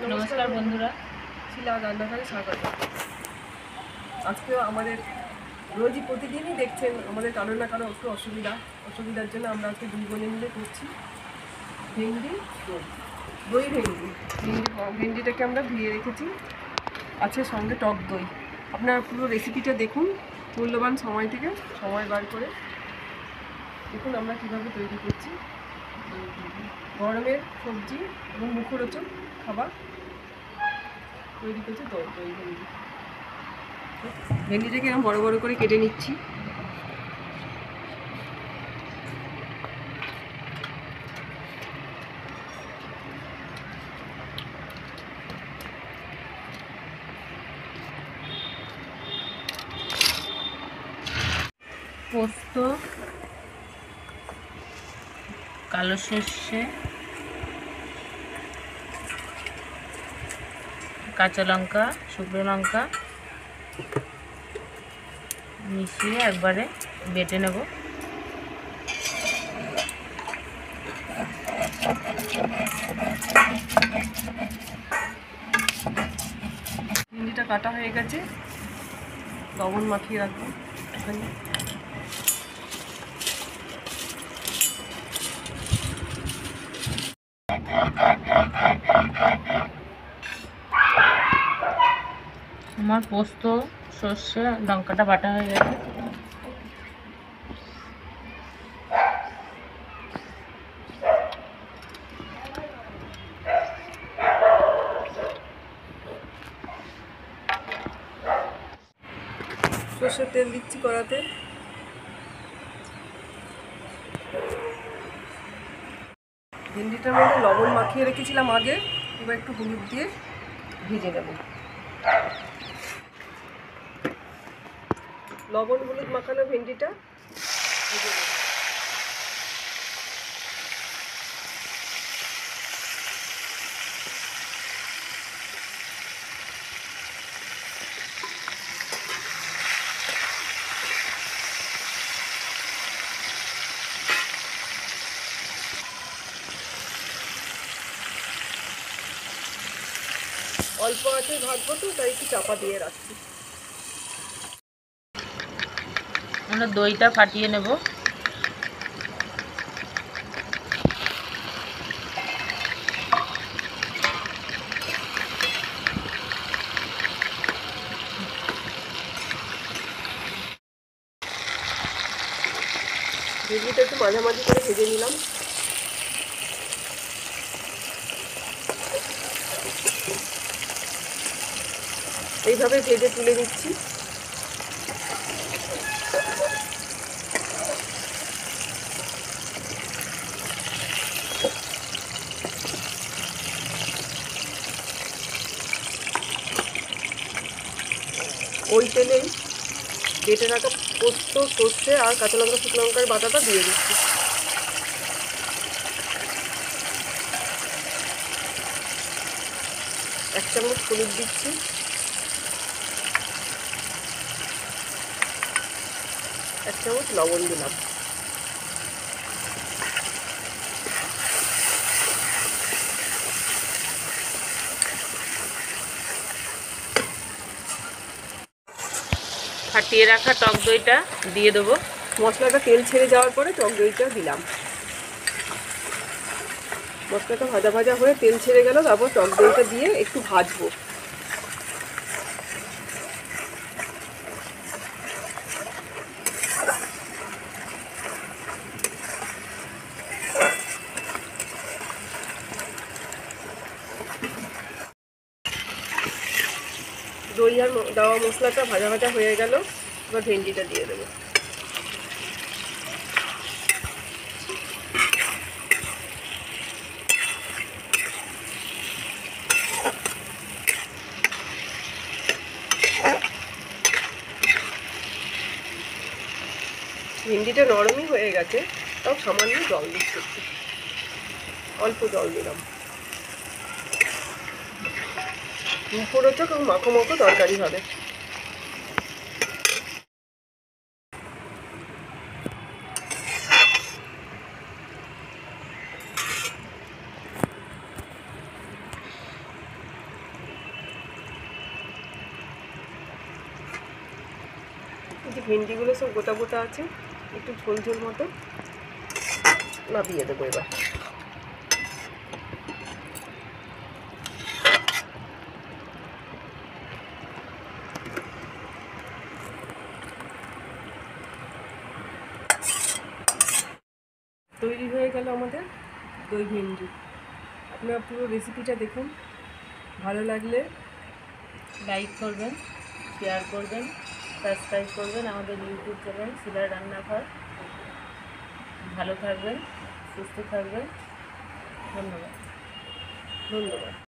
নমস্কার বন্ধুরা, শিলা রান্নাঘরে স্বাগত। আজকেও আমাদের রোজই প্রতিদিনই দেখছেন আমাদের কারো না কারো একটু অসুবিধার জন্য আমরা আজকে দুই বোনে মিলে করছি ভেন্ডি দই ভেন্ডিটাকে আমরা ভিজিয়ে রেখেছি, আছে সঙ্গে টক দই। আপনারা পুরো রেসিপিটা দেখুন, মূল্যবান সময় থেকে সময় বার করে দেখুন আমরা কীভাবে তৈরি করছি। গরমের সবজি এবং মুখরোচক খাবার তৈরি করছি দই ভেন্ডি। ভেন্ডিটাকে এরকম বড় বড় করে কেটে নিচ্ছি। পোস্ত, কালো সর্ষে, কাঁচা লঙ্কা, শুকনো লঙ্কা মিশিয়ে একবারে বেটে নেব। ভেন্ডিটা কাটা হয়ে গেছে, লবণ মাখিয়ে রাখবো এখানে। আমার পোস্ত, সর্ষে, লঙ্কাটা বাটা হয়ে গেছে। সর্ষের তেল দিচ্ছি কড়াতে। ভেন্ডিটার মধ্যে লবণ মাখিয়ে রেখেছিলাম আগে, এবার একটু হলুদ দিয়ে ভেজে নেব। লবণ হলুদ মাখানো ভেন্ডিটা ভেজে নেব। অল্প আছে ভাজবো তো, তাই একটু চাপা দিয়ে রাখছি। আমরা দইটা ফাটিয়ে নেব। ভেন্ডিটা একটু মাঝামাঝি করে ভেজে নিলাম। এইভাবে ভেজে তুলে নিচ্ছি। ওই তেলেই বেটে রাখা পোস্ত, সর্ষে আর কাঁচা লঙ্কা, শুকনো লঙ্কার বাটাটা দিয়ে দিচ্ছি। এক চামচ হলুদ দিচ্ছি, এক চামচ লবণ দিলাম। ফাটিয়ে রাখা টক দইটা দিয়ে দেবো। মশলাটা তেল ছেড়ে যাওয়ার পরে টক দইটা দিলাম। মশলাটা ভাজা ভাজা হয়ে তেল ছেড়ে গেল, তারপর টক দইটা দিয়ে একটু ভাজবো। দই আর দেওয়া মশলাটা ভাজা ভাজা হয়ে গেল, এবার ভেন্ডিটা দিয়ে দেবো। ভেন্ডিটা নরমই হয়ে গেছে, তাও সামান্য জল দিচ্ছি, একটু অল্প জল দিলাম। মুখরোচক এবং মাখো মাখো তরকারি হবে। এই যে ভেন্ডিগুলো সব গোটা গোটা আছে, একটু ঝোল ঝোল মতো, নামিয়ে দেবো এবার। তৈরি হয়ে গেল আমাদের দই ভেন্ডি। আপনারা পুরো রেসিপিটা দেখুন, ভালো লাগলে লাইক করবেন, শেয়ার করবেন, সাবস্ক্রাইব করবেন আমাদের ইউটিউব চ্যানেল শিলার রান্নাঘর। ভালো থাকবেন, সুস্থ থাকবেন। ধন্যবাদ। ধন্যবাদ।